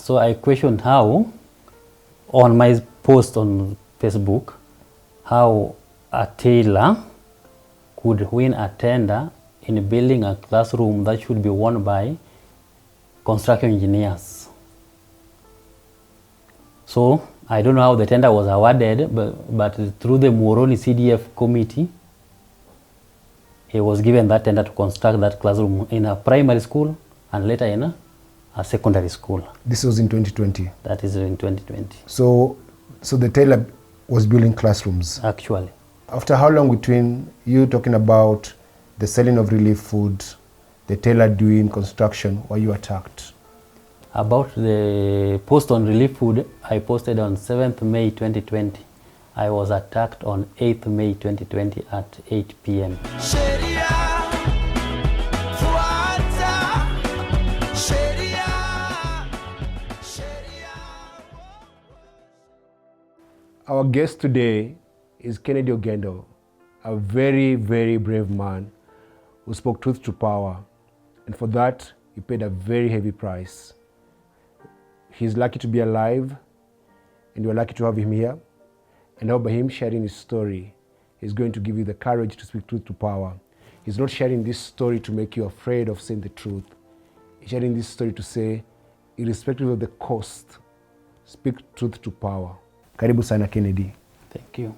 So I questioned how, on my post on Facebook, how a tailor could win a tender in building a classroom that should be won by construction engineers. So I don't know how the tender was awarded, but through the Muhoroni CDF committee, he was given that tender to construct that classroom in a primary school and later in a secondary school. This was in 2020? That is in 2020. So the tailor was building classrooms? Actually. After how long between you talking about the selling of relief food, the tailor doing construction, were you attacked? About the post on relief food, I posted on 7th May 2020. I was attacked on 8th May 2020 at 8 p.m. Our guest today is Kennedy Ogendo, a very, very brave man who spoke truth to power, and for that he paid a very heavy price. He's lucky to be alive, and we're lucky to have him here. And now by him sharing his story, he's going to give you the courage to speak truth to power. He's not sharing this story to make you afraid of saying the truth. He's sharing this story to say, irrespective of the cost, speak truth to power. Karibu sana Kennedy. Thank you.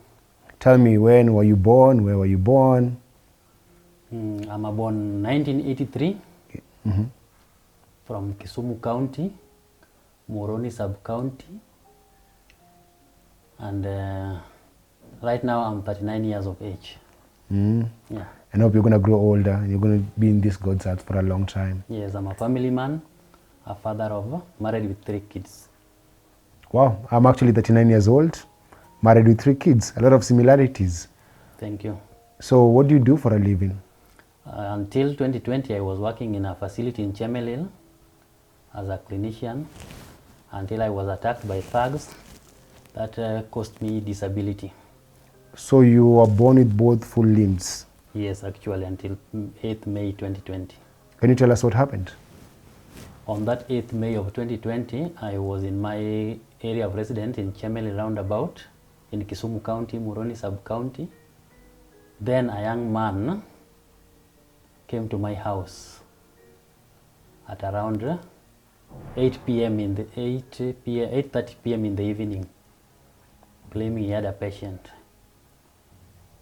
Tell me, when were you born? Where were you born? I'm born 1983 from Kisumu County, Muhoroni sub-county, and right now I'm 39 years of age. Yeah. I hope you're going to grow older and you're going to be in this God's earth for a long time. Yes, I'm a family man, a father of, married with 3 kids. Wow, I'm actually 39 years old, married with 3 kids, a lot of similarities. Thank you. So what do you do for a living? Until 2020, I was working in a facility in Chemelil as a clinician until I was attacked by thugs that caused me disability. So you were born with both full limbs? Yes, actually, until 8th May 2020. Can you tell us what happened? On that 8th May of 2020, I was in my area of residence in Chemelil roundabout in Kisumu County, Muhoroni sub-county. Then a young man came to my house at around 8 p.m. in the 8:30 p.m. in the evening, claiming he had a patient.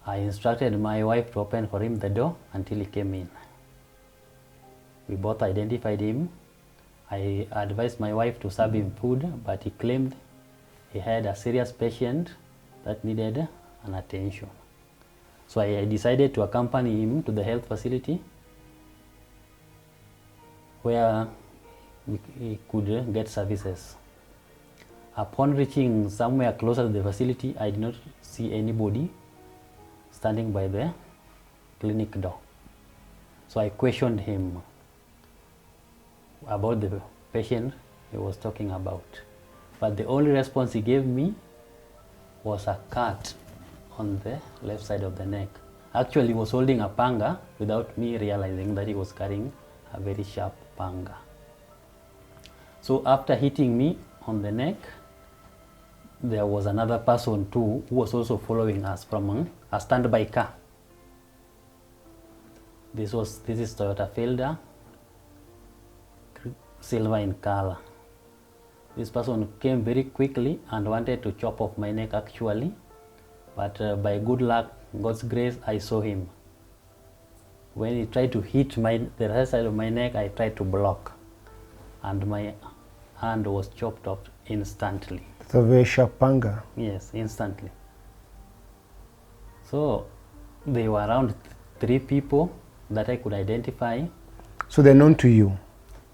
I instructed my wife to open for him the door until he came in. We both identified him. I advised my wife to serve him food, but he claimed he had a serious patient that needed an attention. So I decided to accompany him to the health facility where he could get services. Upon reaching somewhere closer to the facility, I did not see anybody standing by the clinic door. So I questioned him about the patient he was talking about. But the only response he gave me was a cut on the left side of the neck. Actually, he was holding a panga without me realizing that he was carrying a very sharp panga. So after hitting me on the neck, there was another person too who was also following us from a standby car. This is Toyota Fielder, silver in color. This person came very quickly and wanted to chop off my neck actually, but by good luck, God's grace, I saw him. When he tried to hit the right side of my neck, I tried to block, and my hand was chopped off instantly. It's a very sharp panga. Yes, instantly. So they were around 3 people that I could identify. So they're known to you?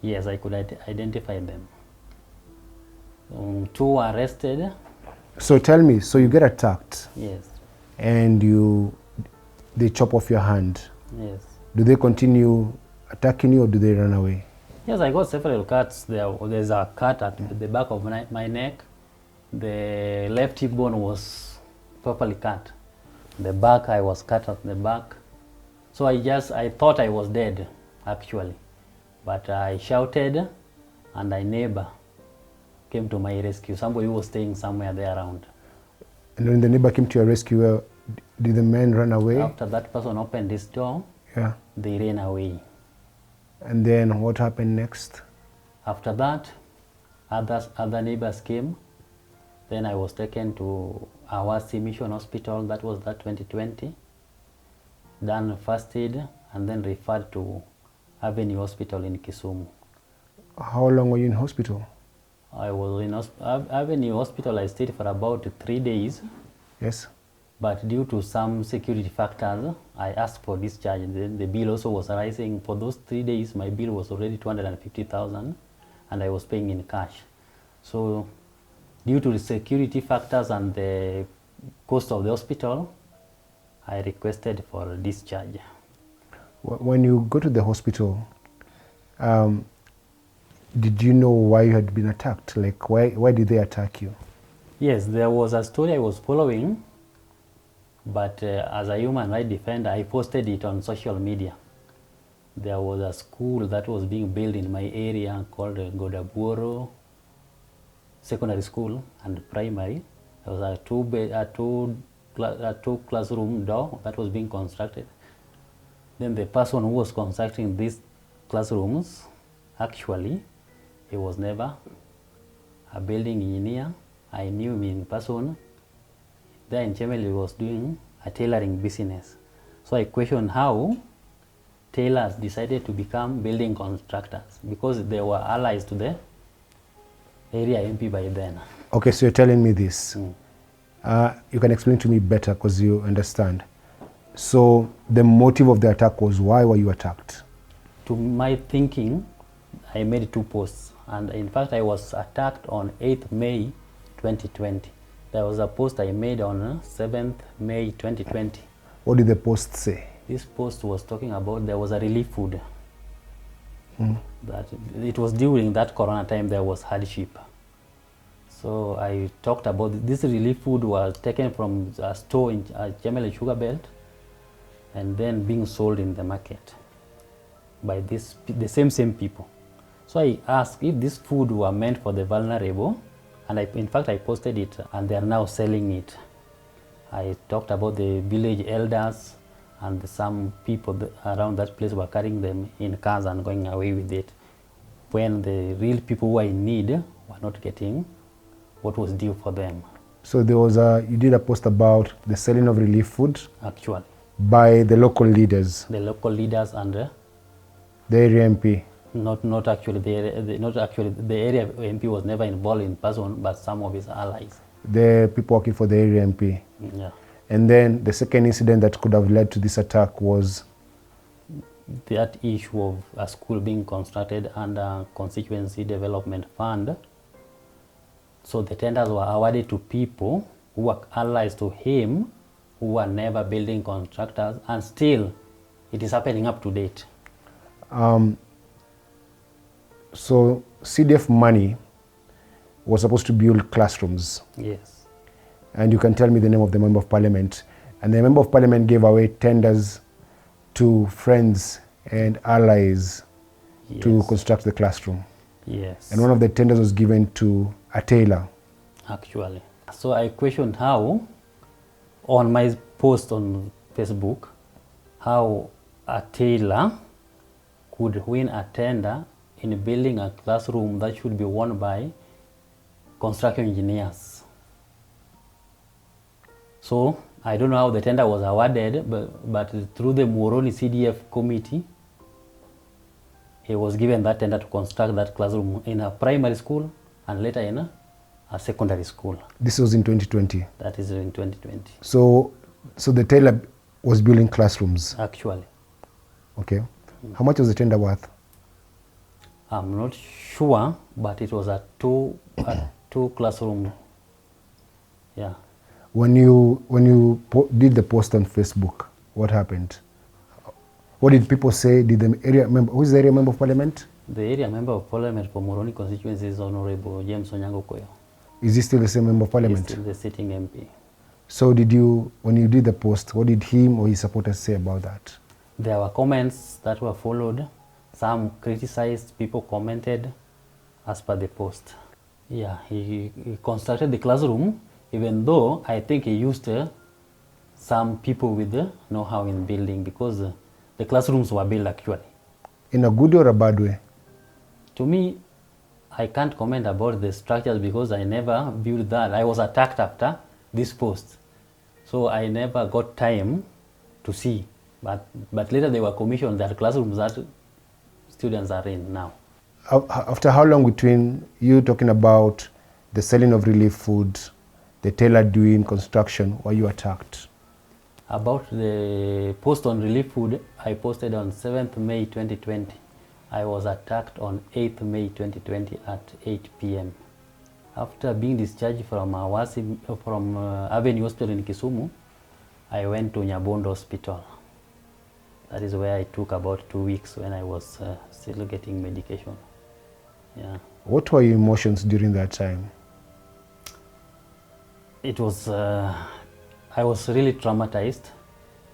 Yes, I could identify them. 2 were arrested. So tell me, so you get attacked? Yes. And they chop off your hand? Yes. Do they continue attacking you or do they run away? Yes, I got several cuts. There's a cut at the back of my neck. The left hip bone was properly cut. The back, I was cut at the back. So I thought I was dead, actually. But I shouted and I neighbor came to my rescue. Somebody who was staying somewhere there around. And when the neighbor came to your rescue, did the men run away? After that person opened this door, Yeah. they ran away. And then what happened next? After that, other neighbors came. Then I was taken to Awasi Mission Hospital. That was that 2020. Done first aid and then referred to Avenue Hospital in Kisumu. How long were you in hospital? I was in Avenue Hospital. I stayed for about 3 days. Yes. But due to some security factors, I asked for discharge. And then the bill also was rising. For those 3 days, my bill was already 250,000, and I was paying in cash. So, due to the security factors and the cost of the hospital, I requested for discharge. When you go to the hospital, did you know why you had been attacked? Like, why did they attack you? Yes, there was a story I was following, but as a human rights defender, I posted it on social media. There was a school that was being built in my area called Godabuoro Secondary School and Primary. There was a two classroom door that was being constructed. Then the person who was constructing these classrooms, actually, he was never a building engineer. I knew him in person. There in Chemeli, he was doing a tailoring business. So I questioned how tailors decided to become building constructors, because they were allies to the area MP by then. Okay, so you're telling me this. You can explain to me better because you understand. So the motive of the attack was, why were you attacked? To my thinking, I made 2 posts, and in fact I was attacked on 8th May 2020. There was a post I made on 7th May 2020. What did the post say? This post was talking about there was a relief food. That it was during that corona time there was hardship. So I talked about this relief food was taken from a store in Chemeli Sugar Belt and then being sold in the market by the same people. So I asked if this food were meant for the vulnerable, and in fact I posted it, and they are now selling it. I talked about the village elders, and some people around that place were carrying them in cars and going away with it, when the real people who are in need were not getting what was due for them. So there was you did a post about the selling of relief food? Actually. By the local leaders? The local leaders and the area MP? Not actually. The area MP was never involved in person, but some of his allies. The people working for the area MP? Yeah. And then the second incident that could have led to this attack was? That issue of a school being constructed under Constituency Development Fund. So the tenders were awarded to people who were allies to him, who were never building contractors, and still it is happening up to date. So CDF money was supposed to build classrooms. Yes. And you can tell me the name of the Member of Parliament. And the Member of Parliament gave away tenders to friends and allies, yes, to construct the classroom. Yes. And one of the tenders was given to a tailor. Actually. So I questioned how, on my post on Facebook, how a tailor could win a tender in building a classroom that should be won by construction engineers. So I don't know how the tender was awarded, but through the Muhoroni CDF committee, he was given that tender to construct that classroom in a primary school and later in a secondary school. This was in 2020? That is in 2020. So the tailor was building classrooms? Actually. Okay. How much was the tender worth? I'm not sure, but it was a two classroom. Yeah. When you did the post on Facebook, what happened? What did people say? Did the area member, who is the area member of parliament? The area member of parliament for Muhoroni Constituency is Honorable James Onyango Koyo. Is he still the same member of parliament? He's still the sitting MP. So when you did the post, what did him or his supporters say about that? There were comments that were followed. Some criticized, people commented as per the post. Yeah, he constructed the classroom, even though I think he used some people with know-how in building, because the classrooms were built actually. In a good or a bad way? To me, I can't comment about the structures because I never viewed that. I was attacked after this post, so I never got time to see. But later they were commissioned that classrooms that students are in now. After how long between you talking about the selling of relief food, the tailor doing construction, were you attacked? About the post on relief food, I posted on 7th May 2020. I was attacked on 8th May 2020 at 8 p.m. After being discharged from Avenue Hospital in Kisumu, I went to Nyabondo Hospital. That is where I took about 2 weeks when I was still getting medication. Yeah. What were your emotions during that time? It was, I was really traumatized.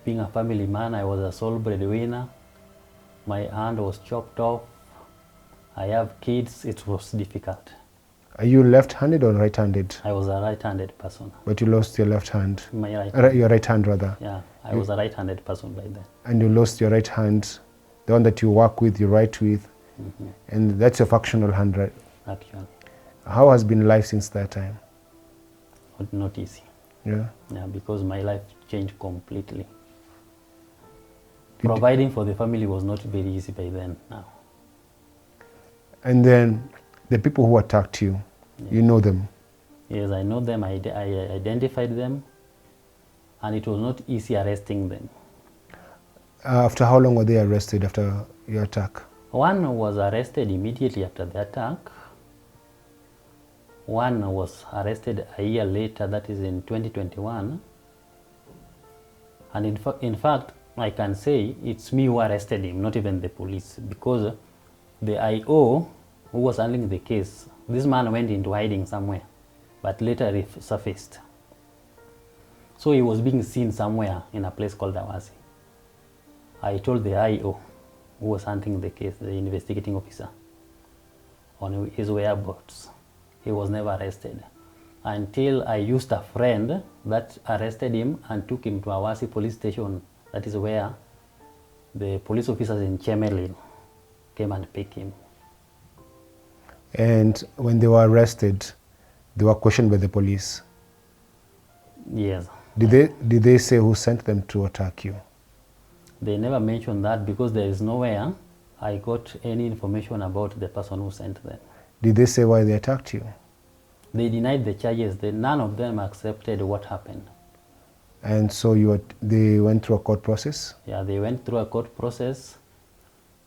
Being a family man, I was a sole breadwinner. My hand was chopped off. I have kids. It was difficult. Are you left-handed or right-handed? I was a right-handed person. But you lost your left hand. My right hand. Your right hand, rather. Yeah, I was a right-handed person by then. And you lost your right hand, the one that you work with, you write with, and that's your functional hand, right? Actually. How has been life since that time? Not easy. Yeah. Yeah, because my life changed completely. Providing for the family was not very easy by then now. And then the people who attacked you, you know them? Yes, I know them. I identified them, and it was not easy arresting them. After how long were they arrested after your attack? One was arrested immediately after the attack. One was arrested a year later, that is in 2021. And in fact, I can say it's me who arrested him, not even the police, because the IO who was handling the case, this man went into hiding somewhere, but later resurfaced. So he was being seen somewhere in a place called Awasi. I told the IO who was handling the case, the investigating officer, on his whereabouts. He was never arrested until I used a friend that arrested him and took him to Awasi police station. That is where the police officers in Chemelil came and picked him. And when they were arrested, they were questioned by the police? Yes. Did they say who sent them to attack you? They never mentioned that because there is nowhere I got any information about the person who sent them. Did they say why they attacked you? They denied the charges. None of them accepted what happened. And so they went through a court process? Yeah, they went through a court process,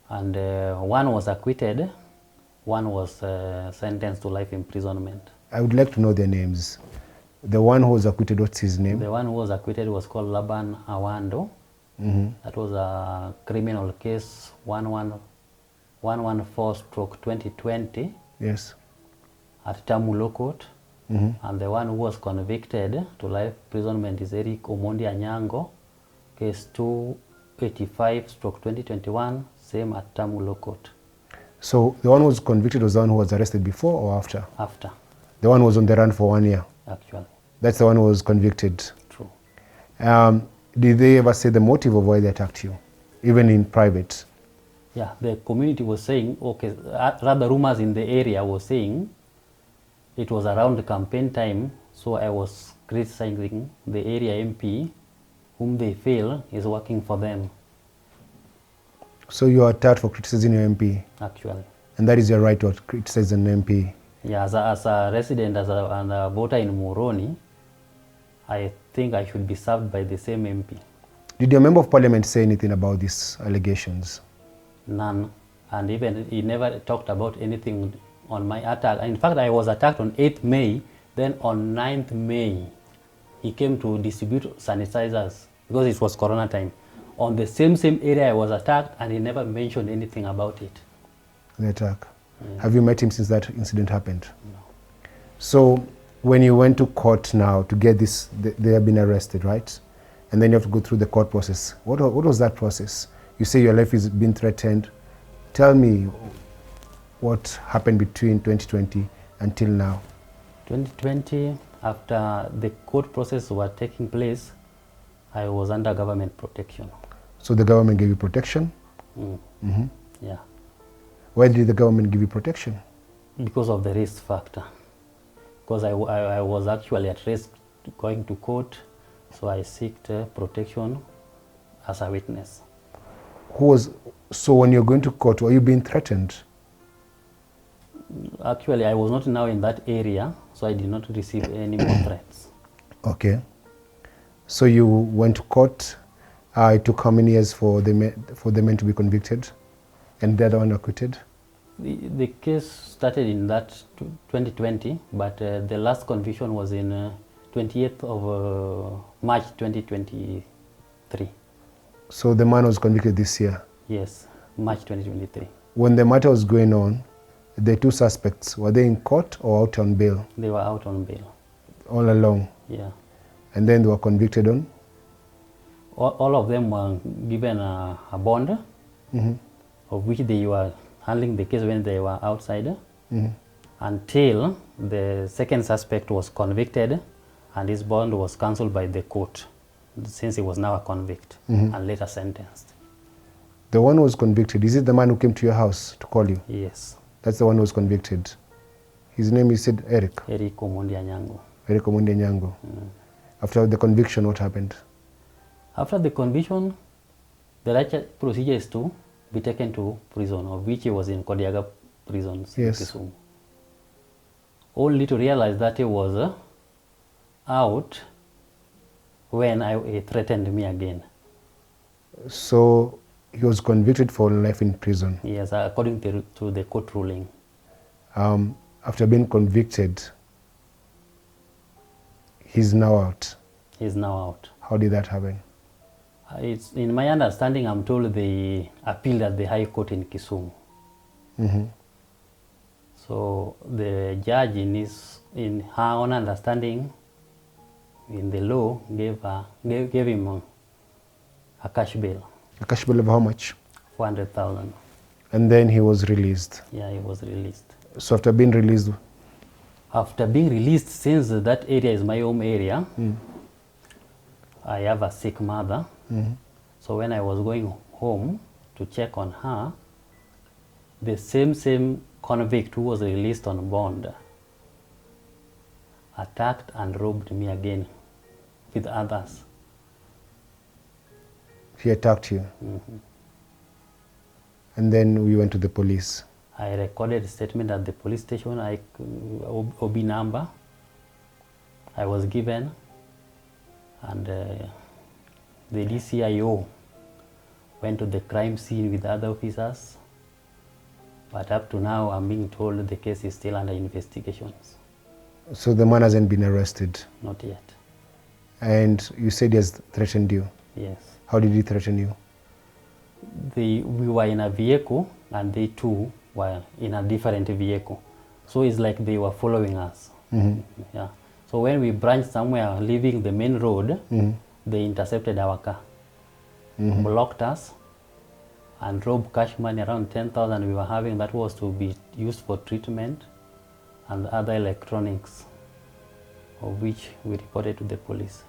and one was acquitted, one was sentenced to life imprisonment. I would like to know their names. The one who was acquitted, what's his name? The one who was acquitted was called Laban Awando. That was a criminal case 114/2020. Yes. At Tamu Court. And the one who was convicted to life imprisonment is Eric Omondi Anyango, case 285/2021, same at Tamu Court. So the one who was convicted was the one who was arrested before or after? After. The one who was on the run for 1 year? Actually. That's the one who was convicted? True. Did they ever say the motive of why they attacked you, even in private? Yeah, the community was saying, okay, rather rumors in the area was saying it was around the campaign time, so I was criticizing the area MP, whom they feel is working for them. So you are attacked for criticizing your MP? Actually. And that is your right to criticize an MP? Yeah, as a resident and a voter in Muhoroni, I think I should be served by the same MP. Did your member of parliament say anything about these allegations? None. And even he never talked about anything on my attack. In fact, I was attacked on 8th May, then on 9th May, he came to distribute sanitizers because it was Corona time. On the same area I was attacked, and he never mentioned anything about it. The attack? Yeah. Have you met him since that incident happened? No. So when you went to court now to get this, they have been arrested, right? And then you have to go through the court process. What was that process? You say your life is being threatened. Tell me what happened between 2020 until now? 2020, after the court process were taking place, I was under government protection. So the government gave you protection? Yeah, Why did the government give you protection? because of the risk factor. Because I was actually at risk going to court, so I sought protection as a witness. So when you're going to court, were you being threatened? Actually, I was not now in that area, so I did not receive any more threats. Okay. So you went to court. It took how many years for the men to be convicted and the other one acquitted? The case started in that 2020, but the last conviction was in 28th of March 2023. So the man was convicted this year? Yes, March 2023. When the matter was going on, the two suspects, were they in court or out on bail? They were out on bail. All along? Yeah. And then they were convicted on? All of them were given a bond, of which they were handling the case when they were outside, until the second suspect was convicted and his bond was cancelled by the court, since he was now a convict and later sentenced. The one who was convicted, is it the man who came to your house to call you? Yes. That's the one who was convicted. His name, you said Eric? Eric Omondi Anyango. Eric Omondi Anyango. After the conviction, what happened? After the conviction, the right procedure is to be taken to prison, of which he was in Kodiaga prisons in Kisumu. Only to realize that he was out when he threatened me again. So he was convicted for life in prison? Yes, according to the court ruling. After being convicted, he's now out? He's now out. How did that happen? It's, in my understanding, I'm told they appealed at the High Court in Kisumu. So the judge, in her own understanding, in the law, gave him a cash bail. A cash bail of how much? 400,000. And then he was released? Yeah, he was released. So after being released? After being released, since that area is my home area, I have a sick mother. So when I was going home to check on her, the same convict who was released on bond attacked and robbed me again with others. He attacked you? And then we went to the police? I recorded a statement at the police station, OB number I was given, and the DCIO went to the crime scene with other officers, but up to now I'm being told the case is still under investigations. So the man hasn't been arrested? Not yet. And you said he has threatened you? Yes. How did he threaten you? We were in a vehicle and they too were in a different vehicle. So it's like they were following us. Yeah. So when we branched somewhere leaving the main road, they intercepted our car, blocked us, and robbed cash money around 10,000 we were having that was to be used for treatment, and other electronics, of which we reported to the police.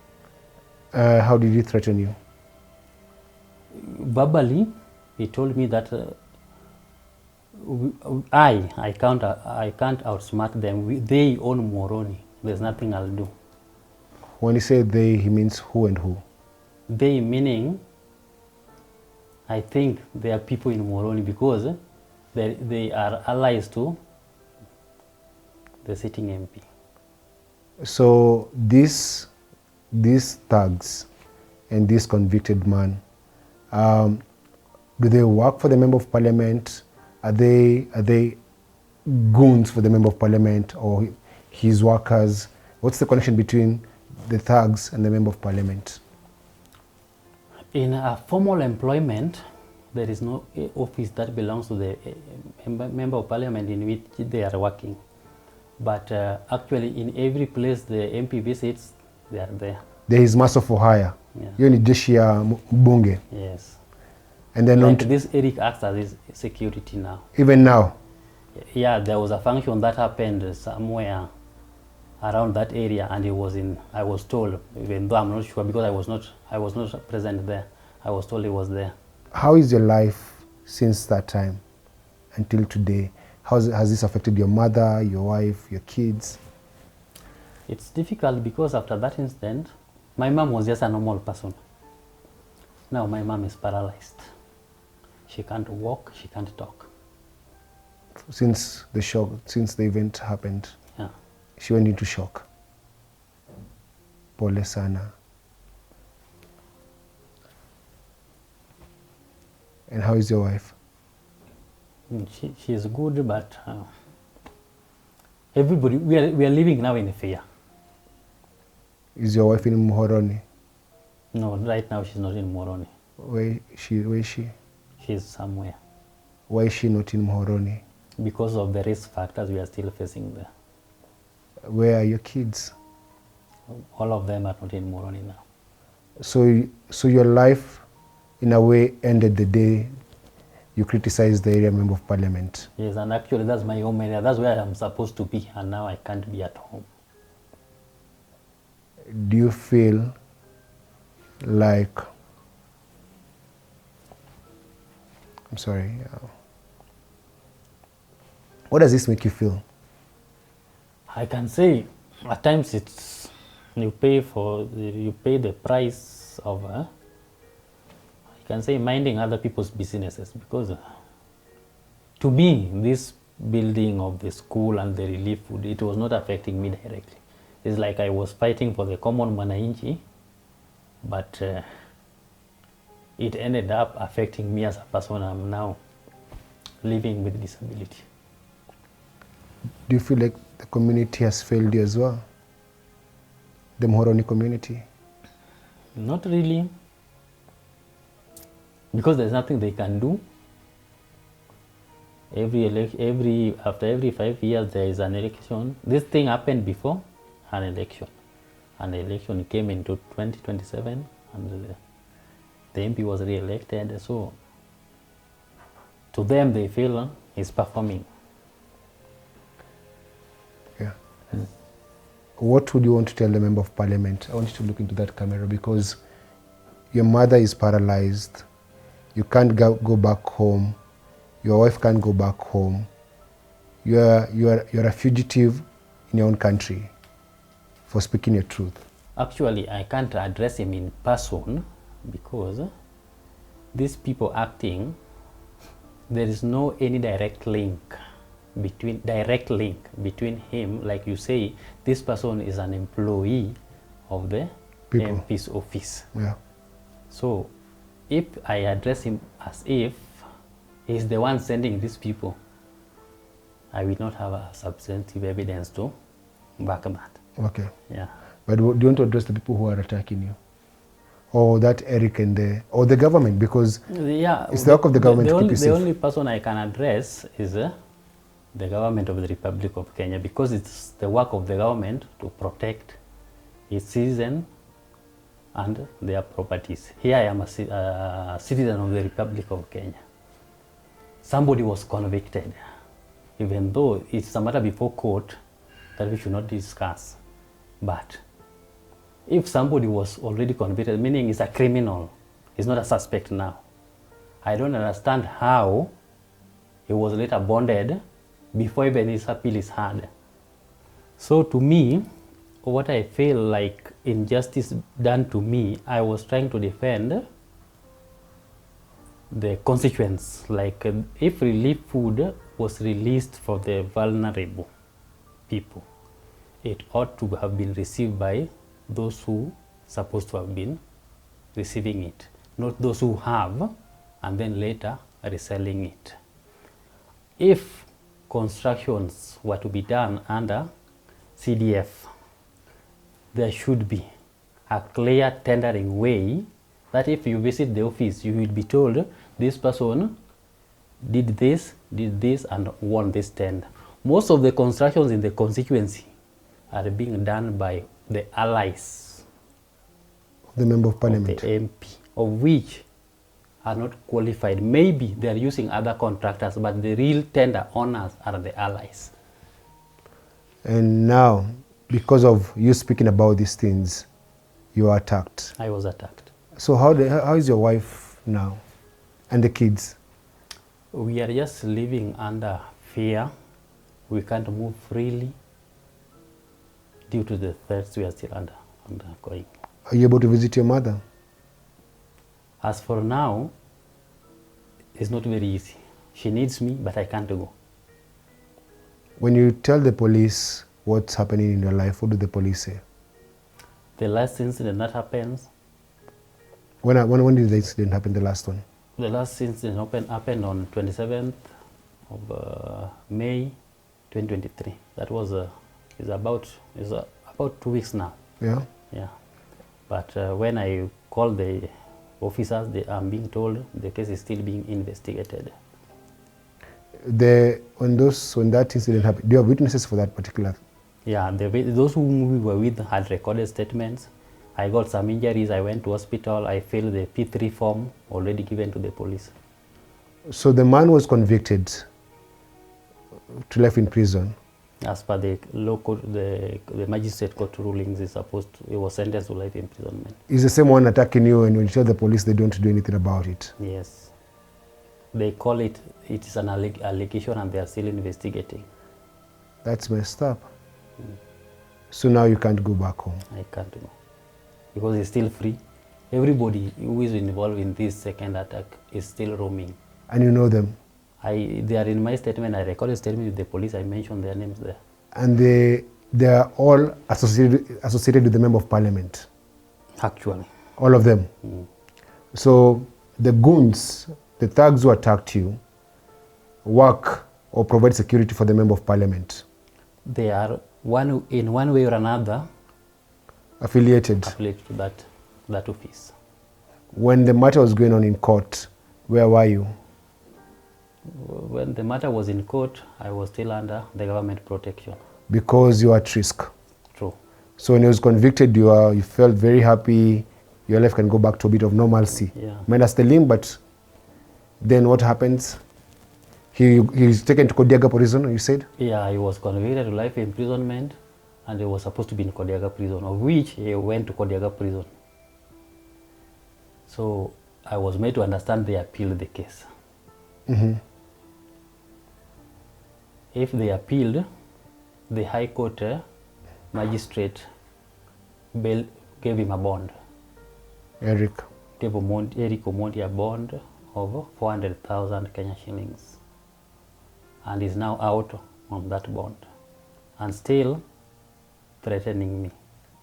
How did he threaten you? Verbally, he told me that I can't outsmart them. They own Muhoroni. There's nothing I'll do. When he said they, he means who and who? They meaning, I think they are people in Muhoroni because they are allies to the sitting MP. So these thugs and this convicted man, do they work for the Member of Parliament? Are they goons for the Member of Parliament or his workers? What's the connection between the thugs and the Member of Parliament? In a formal employment, there is no office that belongs to the Member of Parliament in which they are working. But actually, in every place the MP visits, they are there. There is muscle for hire. Yeah. You're in Jeshia Bunge. Yes. And then like this Eric acts as his security now. Even now? Yeah, there was a function that happened somewhere around that area, and it was in, I was told, even though I'm not sure because I was not present there, I was told it was there. How is your life since that time until today? Has this affected your mother, your wife, your kids? It's difficult because after that incident, my mom was just a normal person. Now my mom is paralyzed. She can't walk, she can't talk. Since the shock, since the event happened, Yeah. she went into shock. Pole sana. And how is your wife? She is good, but everybody, we are living now in fear. Is your wife in Muhoroni? No, right now she's not in Muhoroni. Where is she? She's somewhere. Why is she not in Muhoroni? Because of the risk factors we are still facing there. Where are your kids? All of them are not in Muhoroni now. So your life, in a way, ended the day you criticized the area member of parliament. Yes, and actually that's my home area. That's where I'm supposed to be, and now I can't be at home. Do you feel like, I'm sorry, what does this make you feel? I can say at times it's you pay the price of I can say minding other people's businesses, because to me this building of the school and the relief food, it was not affecting me directly. It's like I was fighting for the common mwananchi, but it ended up affecting me as a person. I'm now living with disability. Do you feel like the community has failed you as well? The Muhoroni community? Not really, because there's nothing they can do. After every 5 years there is an election. This thing happened before an election. An election came into 2027, and the MP was re-elected. So to them, they feel he's performing. Yeah. What would you want to tell the member of parliament? I want you to look into that camera, because your mother is paralyzed. You can't go back home. Your wife can't go back home. You're a fugitive in your own country for speaking your truth. Actually, I can't address him in person because these people acting, there is no any direct link between him. Like you say, this person is an employee of the MP's office. Yeah. So if I address him as if he's the one sending these people, I will not have a substantive evidence to back that. Okay. Yeah. But do you want to address the people who are attacking you? Or that Eric or the government? Because it's the work of the government to keep you safe. The only person I can address is the government of the Republic of Kenya, because it's the work of the government to protect its citizens and their properties. Here I am a citizen of the Republic of Kenya. Somebody was convicted, even though it's a matter before court that we should not discuss. But if somebody was already convicted, meaning he's a criminal, he's not a suspect now, I don't understand how he was later bonded before even his appeal is heard. So to me, what I feel like injustice done to me, I was trying to defend the consequence. Like if relief food was released for the vulnerable people, it ought to have been received by those who supposed to have been receiving it, not those who have and then later reselling it. If constructions were to be done under CDF, there should be a clear tendering way that if you visit the office, you will be told this person did this, and won this tender. Most of the constructions in the constituency are being done by the allies the member of parliament, of the MP, of which are not qualified. Maybe they are using other contractors, but the real tender owners are the allies. And now, because of you speaking about these things, you are attacked. I was attacked. So how is your wife now and the kids? We are just living under fear. We can't move freely due to the threats we are still undergoing. Are you able to visit your mother? As for now, it's not very easy. She needs me, but I can't go. When you tell the police what's happening in your life, what do the police say? The last incident that happens, When did the incident happen, the last one? the last incident happened on 27th of May 2023. That was is about 2 weeks now. Yeah? Yeah. But when I called the officers, I'm being told the case is still being investigated. When that incident happened, do you have witnesses for that particular? Yeah, those whom we were with had recorded statements. I got some injuries, I went to hospital, I filled the P3 form already given to the police. So the man was convicted to life in prison. As per the the magistrate court rulings, he was sentenced to life imprisonment. Is the same one attacking you, and when you tell the police, they don't do anything about it? Yes. They call it is an allegation and they are still investigating. That's messed up. So now you can't go back home. I can't go. Because it's still free. Everybody who is involved in this second attack is still roaming. And you know them? They are in my statement. I recorded a statement with the police. I mentioned their names there. And they are all associated with the Member of Parliament? Actually. All of them? Mm. So the goons, the thugs who attacked you, work or provide security for the Member of Parliament? They are, in one way or another, affiliated to that office. When the matter was going on in court, where were you? When the matter was in court, I was still under the government protection. Because you were at risk? True. So when he was convicted, you felt very happy, your life can go back to a bit of normalcy. Yeah. Minus the limb, but then what happens? He's taken to Kodiaga prison, you said? Yeah, he was convicted to life imprisonment and he was supposed to be in Kodiaga prison, of which he went to Kodiaga prison. So I was made to understand they appealed the case. Mm-hmm. If they appealed, the High Court magistrate gave him a bond. Eric Omondi a bond of 400,000 Kenya shillings. And is now out on that bond and still threatening me.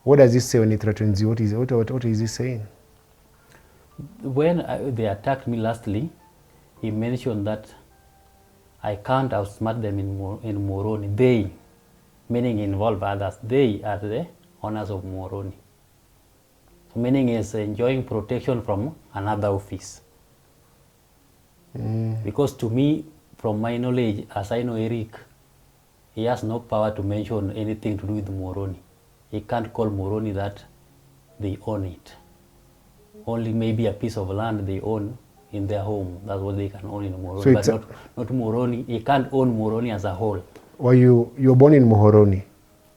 What does he say when he threatens you? What is he saying? When they attacked me lastly, he mentioned that I can't outsmart them in Muhoroni. They, meaning involve others, they are the owners of Muhoroni. So meaning is enjoying protection from another office. Because to me, from my knowledge, as I know Eric, he has no power to mention anything to do with Muhoroni. He can't call Muhoroni that they own it. Only maybe a piece of land they own in their home. That's what they can own in Muhoroni, so but not Muhoroni. He can't own Muhoroni as a whole. Well, you were born in Muhoroni?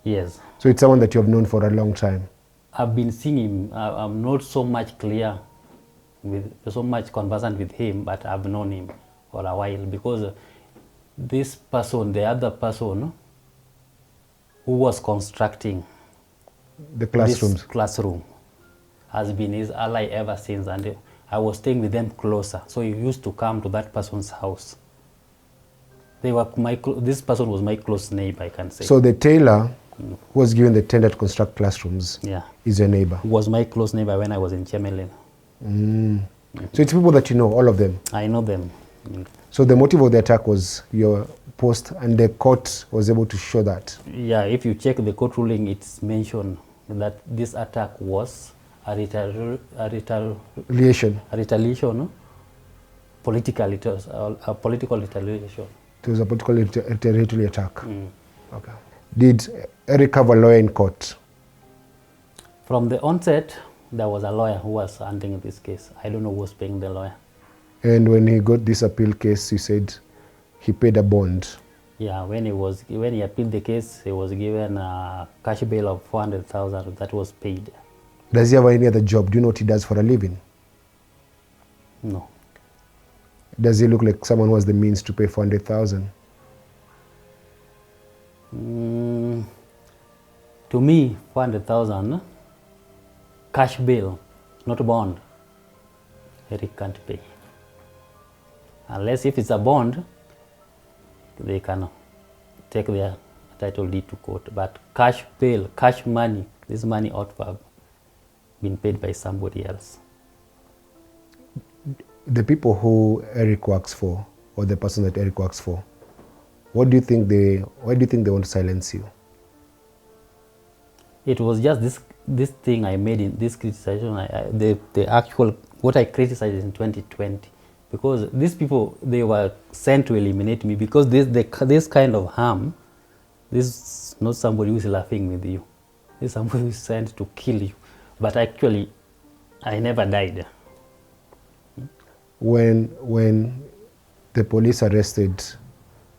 Yes. So it's someone that you have known for a long time? I've been seeing him. I'm not so much so much conversant with him, but I've known him for a while because this person, the other person who was constructing the classrooms, this classroom, has been his ally ever since, and I was staying with them closer. So he used to come to that person's house. This person was my close neighbor, I can say. So the tailor who was given the tender to construct classrooms, yeah, is your neighbor? Who was my close neighbor when I was in Chemelin. So it's people that you know, all of them? I know them. So the motive of the attack was your post, and the court was able to show that? Yeah, if you check the court ruling, it's mentioned that this attack was a retaliation, political, it was a political retaliation. It was a political retaliatory attack. Okay. Did Eric have a lawyer in court? From the onset, there was a lawyer who was handling this case. I don't know who was paying the lawyer. And when he got this appeal case, you said he paid a bond. Yeah, when he appealed the case, he was given a cash bail of 400,000 that was paid. Does he have any other job? Do you know what he does for a living? No. Does he look like someone who has the means to pay 400,000? To me, 400,000 cash bail, not bond, Eric can't pay. Unless if it's a bond, they can take their title deed to court. But cash bail, cash money, this money ought to have been paid by somebody else. The people who Eric works for, or the person that Eric works for, why do you think they want to silence you? It was just this thing I made in this criticization, the actual, what I criticized in 2020. Because these people, they were sent to eliminate me because this kind of harm, this is not somebody who is laughing with you. This is somebody who is sent to kill you. But actually, I never died. When the police arrested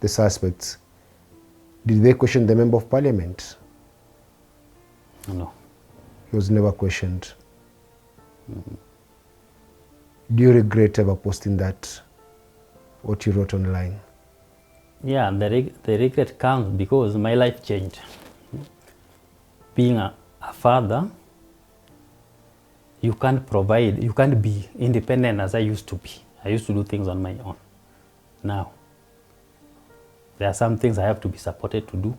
the suspects, did they question the member of parliament? No. He was never questioned. Do you regret ever posting that, what you wrote online? Yeah, the regret comes because my life changed. Being a father, you can't provide, you can't be independent as I used to be. I used to do things on my own. Now, there are some things I have to be supported to do.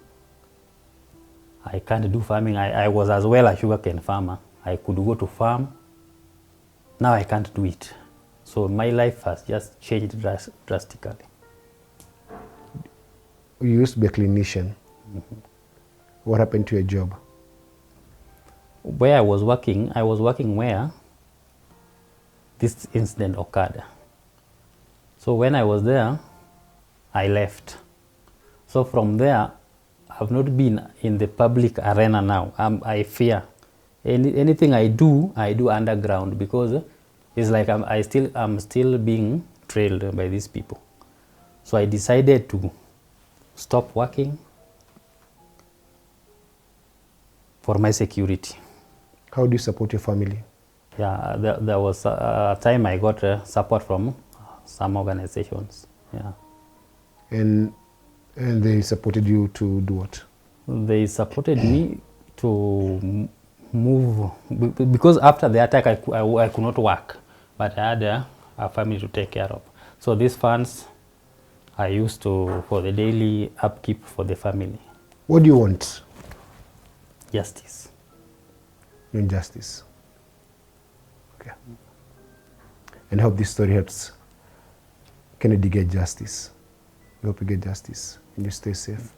I can't do farming. I was as well a sugarcane farmer. I could go to farm. Now I can't do it. So my life has just changed drastically. You used to be a clinician. What happened to your job? Where I was working where this incident occurred. So when I was there, I left. So from there, I've not been in the public arena now. I fear. Anything I do underground because it's like I'm still being trailed by these people. So I decided to stop working for my security. How do you support your family? Yeah, there was a time I got support from some organizations. Yeah. And they supported you to do what? They supported me to move because after the attack I could not work, but I had a family to take care of. So these funds I used for the daily upkeep for the family. What do you want? Justice. You want justice. Okay. And I hope this story helps Kennedy get justice. We hope you get justice and you stay safe.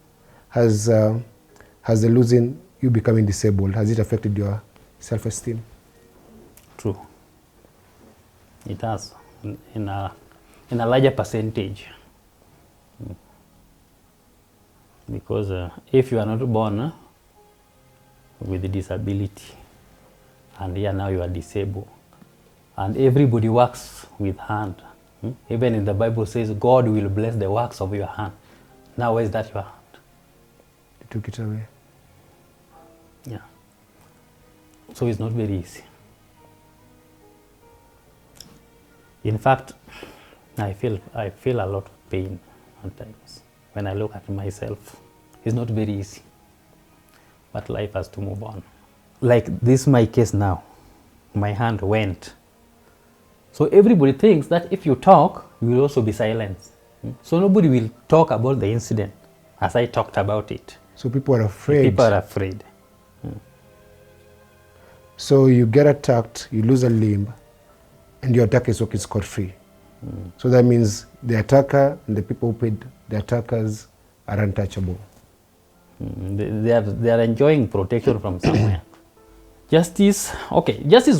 Has the losing, you becoming disabled, has it affected your self-esteem? True. It has, in a larger percentage. Because if you are not born with a disability, and here now you are disabled, and everybody works with hand. Even in the Bible says God will bless the works of your hand. Now where is that your hand? They took it away. Yeah. So it's not very easy. In fact, I feel a lot of pain at times when I look at myself. It's not very easy. But life has to move on. Like this my case now. My hand went. So everybody thinks that if you talk, you will also be silenced. So nobody will talk about the incident as I talked about it. So people are afraid. People are afraid. So you get attacked, you lose a limb, and your attacker is walking scot-free. So that means the attacker and the people who paid the attackers are untouchable. They are enjoying protection from somewhere. Justice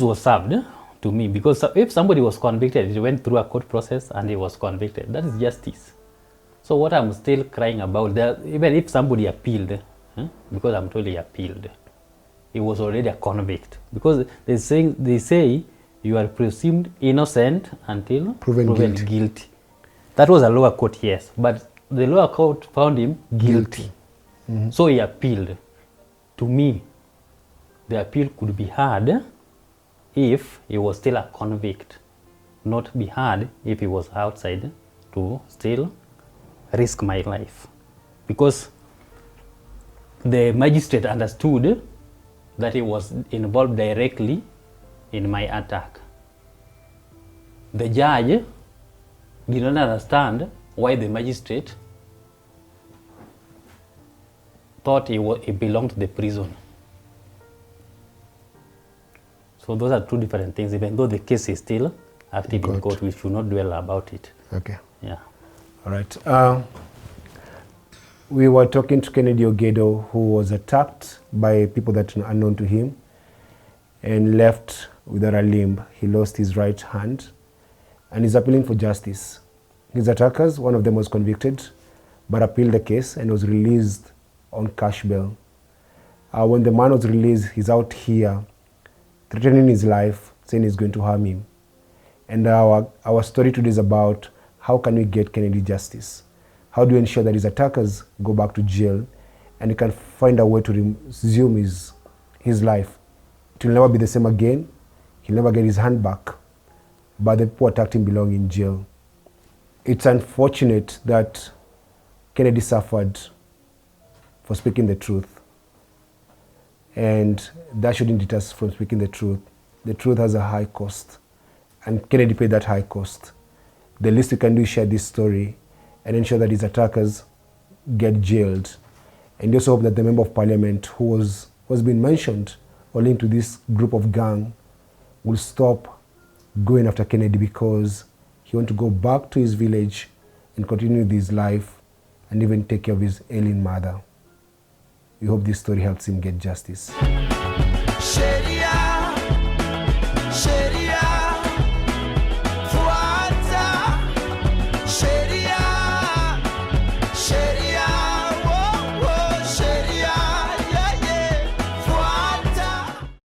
was served to me because if somebody was convicted, it went through a court process and he was convicted. That is justice. So what I'm still crying about, even if somebody appealed, because I'm told he appealed, he was already a convict. Because they say you are presumed innocent until Proven guilty. That was a lower court, yes, but the lower court found him guilty. So he appealed. To me, the appeal could be heard if he was still a convict, not be heard if he was outside to still risk my life. Because the magistrate understood that he was involved directly in my attack. The judge did not understand why the magistrate thought he belonged to the prison. So those are two different things, even though the case is still active in court, we should not dwell about it. Okay. Yeah. All right. We were talking to Kennedy Ogendo, who was attacked by people that are unknown to him and left without a limb. He lost his right hand and is appealing for justice. His attackers, one of them was convicted, but appealed the case and was released on cash bail. When the man was released, he's out here threatening his life, saying he's going to harm him. And our story today is about how can we get Kennedy justice? How do we ensure that his attackers go back to jail and he can find a way to resume his life? It will never be the same again. He'll never get his hand back. But the people who attacked him belong in jail. It's unfortunate that Kennedy suffered for speaking the truth. And that shouldn't deter us from speaking the truth. The truth has a high cost. And Kennedy paid that high cost. The least we can do is share this story and ensure that his attackers get jailed. And we also hope that the Member of Parliament who was being mentioned or linked to this group of gang will stop going after Kennedy, because he wants to go back to his village and continue with his life and even take care of his ailing mother. We hope this story helps him get justice. Sharia, Sharia.